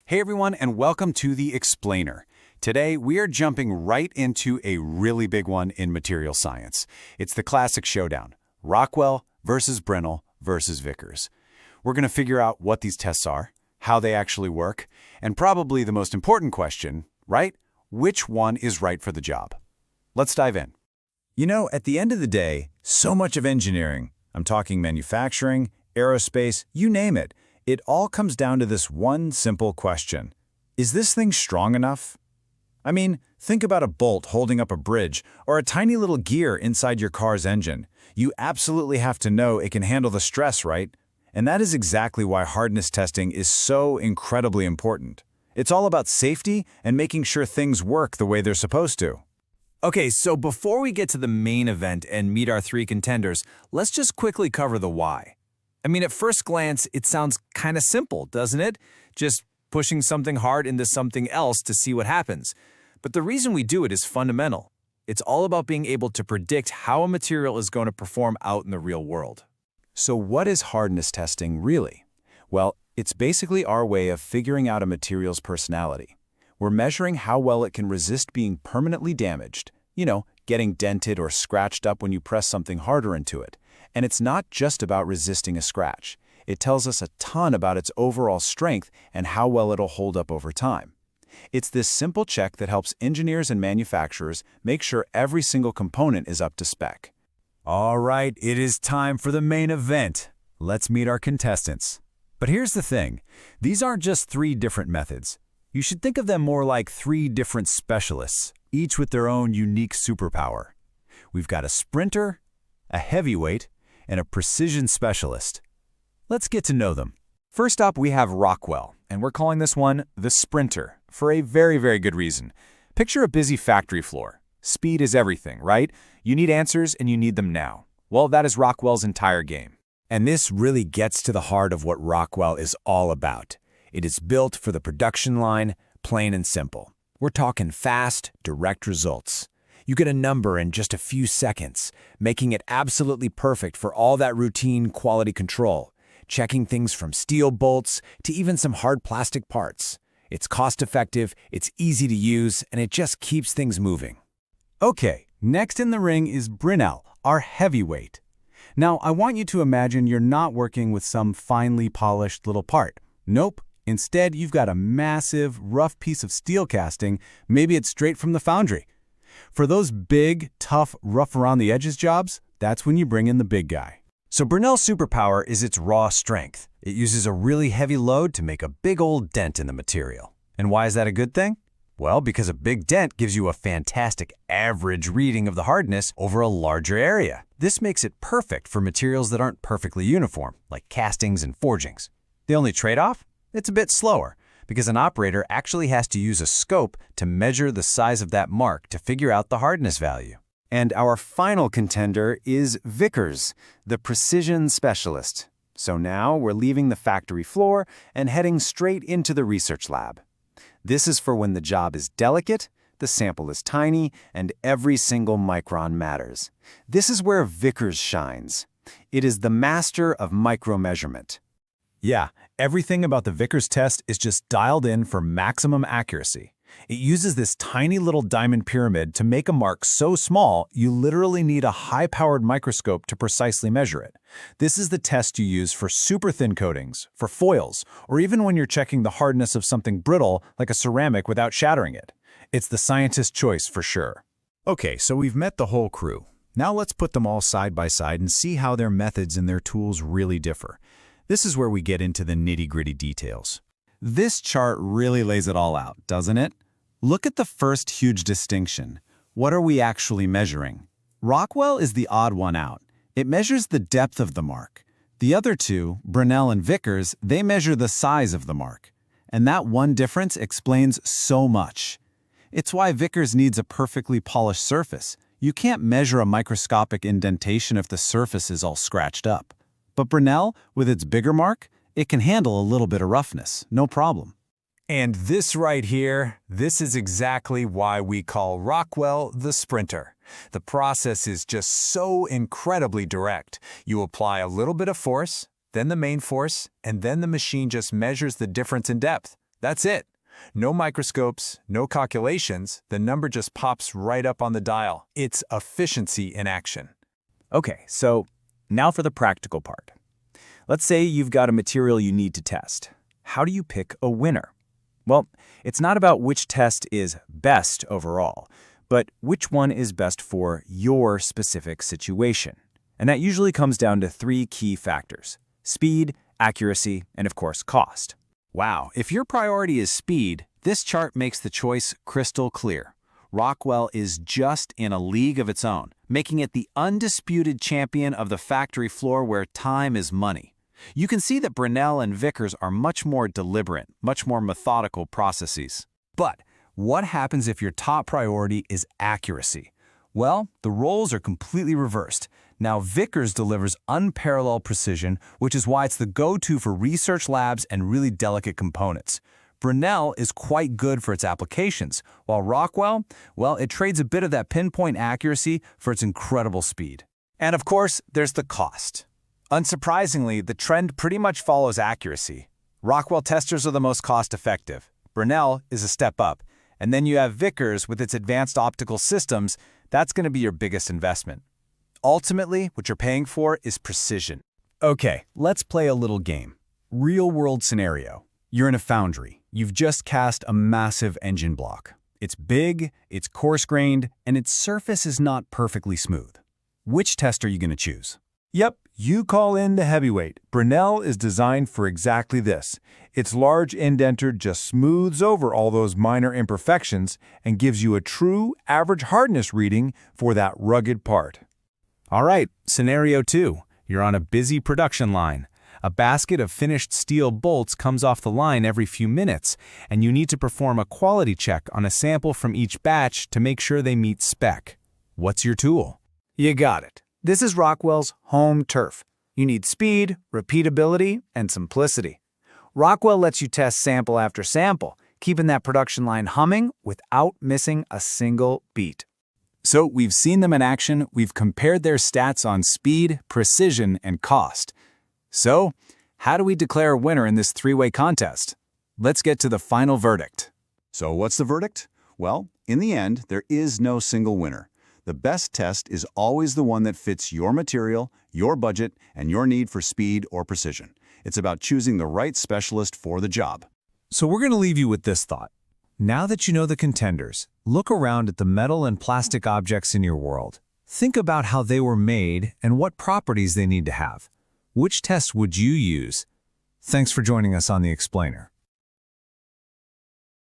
Hey everyone, and welcome to The Explainer. Today, we are jumping right into a really big one in material science. It's the classic showdown, Rockwell versus Brinell versus Vickers. We're going to figure out what these tests are, how they actually work, and probably the most important question, right? Which one is right for the job? Let's dive in. You know, at the end of the day, so much of engineering, I'm talking manufacturing, aerospace, you name it, it all comes down to this one simple question. Is this thing strong enough? I mean, think about a bolt holding up a bridge or a tiny little gear inside your car's engine. You absolutely have to know it can handle the stress, right? And that is exactly why hardness testing is so incredibly important. It's all about safety and making sure things work the way they're supposed to. Okay, so before we get to the main event and meet our three contenders, let's just quickly cover the why. I mean, at first glance, it sounds kind of simple, doesn't it? Just pushing something hard into something else to see what happens. But the reason we do it is fundamental. It's all about being able to predict how a material is going to perform out in the real world. So what is hardness testing really? Well, it's basically our way of figuring out a material's personality. We're measuring how well it can resist being permanently damaged, getting dented or scratched up when you press something harder into it. And it's not just about resisting a scratch. It tells us a ton about its overall strength and how well it'll hold up over time. It's this simple check that helps engineers and manufacturers make sure every single component is up to spec. All right, it is time for the main event. Let's meet our contestants. But here's the thing. These aren't just three different methods. You should think of them more like three different specialists, each with their own unique superpower. We've got a sprinter, a heavyweight, and a precision specialist. Let's get to know them. First up, we have Rockwell, and we're calling this one the sprinter for a very, very good reason. Picture a busy factory floor. Speed is everything, right? You need answers and you need them now. Well, that is Rockwell's entire game. And this really gets to the heart of what Rockwell is all about. It is built for the production line, plain and simple. We're talking fast, direct results. You get a number in just a few seconds, making it absolutely perfect for all that routine quality control, checking things from steel bolts to even some hard plastic parts. It's cost-effective, it's easy to use, and it just keeps things moving. Okay, next in the ring is Brinell, our heavyweight. Now, I want you to imagine you're not working with some finely polished little part. Nope. Instead, you've got a massive, rough piece of steel casting, maybe it's straight from the foundry. For those big, tough, rough-around-the-edges jobs, that's when you bring in the big guy. So Brinell's superpower is its raw strength. It uses a really heavy load to make a big old dent in the material. And why is that a good thing? Well, because a big dent gives you a fantastic average reading of the hardness over a larger area. This makes it perfect for materials that aren't perfectly uniform, like castings and forgings. The only trade-off? It's a bit slower, because an operator actually has to use a scope to measure the size of that mark to figure out the hardness value. And our final contender is Vickers, the precision specialist. So now we're leaving the factory floor and heading straight into the research lab. This is for when the job is delicate, the sample is tiny, and every single micron matters. This is where Vickers shines. It is the master of micromeasurement. Yeah, everything about the Vickers test is just dialed in for maximum accuracy. It uses this tiny little diamond pyramid to make a mark so small you literally need a high-powered microscope to precisely measure it. This is the test you use for super thin coatings, for foils, or even when you're checking the hardness of something brittle like a ceramic without shattering it. It's the scientist's choice for sure. Okay, so we've met the whole crew. Now let's put them all side by side and see how their methods and their tools really differ. This is where we get into the nitty-gritty details. This chart really lays it all out, doesn't it? Look at the first huge distinction. What are we actually measuring? Rockwell is the odd one out. It measures the depth of the mark. The other two, Brinell and Vickers, they measure the size of the mark. And that one difference explains so much. It's why Vickers needs a perfectly polished surface. You can't measure a microscopic indentation if the surface is all scratched up. But Brinell, with its bigger mark, it can handle a little bit of roughness, no problem. And this right here, this is exactly why we call Rockwell the sprinter. The process is just so incredibly direct. You apply a little bit of force, then the main force, and then the machine just measures the difference in depth. That's it. No microscopes, no calculations, the number just pops right up on the dial. It's efficiency in action. Okay, so now for the practical part. Let's say you've got a material you need to test. How do you pick a winner? Well, it's not about which test is best overall, but which one is best for your specific situation. And that usually comes down to 3 key factors: speed, accuracy, and of course, cost. Wow, if your priority is speed, this chart makes the choice crystal clear. Rockwell is just in a league of its own, making it the undisputed champion of the factory floor where time is money. You can see that Brinell and Vickers are much more deliberate, much more methodical processes. But what happens if your top priority is accuracy? Well, the roles are completely reversed. Now, Vickers delivers unparalleled precision, which is why it's the go-to for research labs and really delicate components. Brinell is quite good for its applications, while Rockwell, well, it trades a bit of that pinpoint accuracy for its incredible speed. And of course, there's the cost. Unsurprisingly, the trend pretty much follows accuracy. Rockwell testers are the most cost-effective. Brinell is a step up. And then you have Vickers with its advanced optical systems. That's going to be your biggest investment. Ultimately, what you're paying for is precision. Okay, let's play a little game. Real-world scenario. You're in a foundry. You've just cast a massive engine block. It's big, it's coarse-grained, and its surface is not perfectly smooth. Which test are you going to choose? Yep, you call in the heavyweight. Brinell is designed for exactly this. Its large indenter just smooths over all those minor imperfections and gives you a true average hardness reading for that rugged part. All right, scenario 2. You're on a busy production line. A basket of finished steel bolts comes off the line every few minutes, and you need to perform a quality check on a sample from each batch to make sure they meet spec. What's your tool? You got it. This is Rockwell's home turf. You need speed, repeatability, and simplicity. Rockwell lets you test sample after sample, keeping that production line humming without missing a single beat. So we've seen them in action, we've compared their stats on speed, precision, and cost. So, how do we declare a winner in this 3-way contest? Let's get to the final verdict. So what's the verdict? Well, in the end, there is no single winner. The best test is always the one that fits your material, your budget, and your need for speed or precision. It's about choosing the right specialist for the job. So we're going to leave you with this thought. Now that you know the contenders, look around at the metal and plastic objects in your world. Think about how they were made and what properties they need to have. Which test would you use? Thanks for joining us on The Explainer.